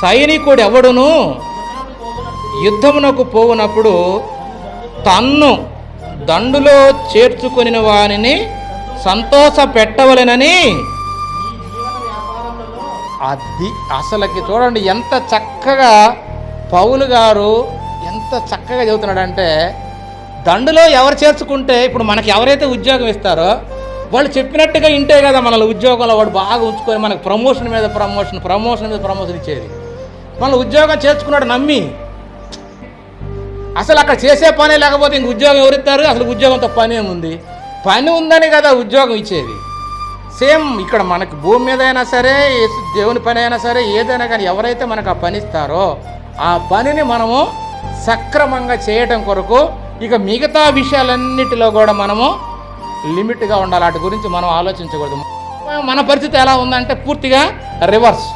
సైనికుడు ఎవడును యుద్ధమునకు పోవునప్పుడు తన్ను దండులో చేర్చుకొని వానిని సంతోష పెట్టవలెనని. అది అసలుకి చూడండి ఎంత చక్కగా పౌలు గారు ఎంత చక్కగా చెబుతున్నాడంటే, దండులో ఎవరు చేర్చుకుంటే ఇప్పుడు మనకి ఎవరైతే ఉద్యోగం ఇస్తారో వాళ్ళు చెప్పినట్టుగా ఇంటే కదా మనల్ని ఉద్యోగంలో వాడు బాగా ఉంచుకొని మనకు ప్రమోషన్ మీద ప్రమోషన్ ఇచ్చేది. మన ఉద్యోగం చేర్చుకున్నాడు నమ్మి. అసలు అక్కడ చేసే పనే లేకపోతే ఇంక ఉద్యోగం ఎవరిస్తారు? అసలు ఉద్యోగంతో పని ఏముంది? పని ఉందని కదా ఉద్యోగం ఇచ్చేది. సేమ్ ఇక్కడ మనకు భూమి మీద అయినా సరే, దేవుని పని అయినా సరే, ఏదైనా కానీ ఎవరైతే మనకు ఆ పని ఇస్తారో ఆ పనిని మనము సక్రమంగా చేయటం కొరకు ఇక మిగతా విషయాలన్నిటిలో కూడా మనము లిమిట్గా ఉండాలి. వాటి గురించి మనం ఆలోచించకూడదు. మన పరిస్థితి ఎలా ఉందంటే పూర్తిగా రివర్స్.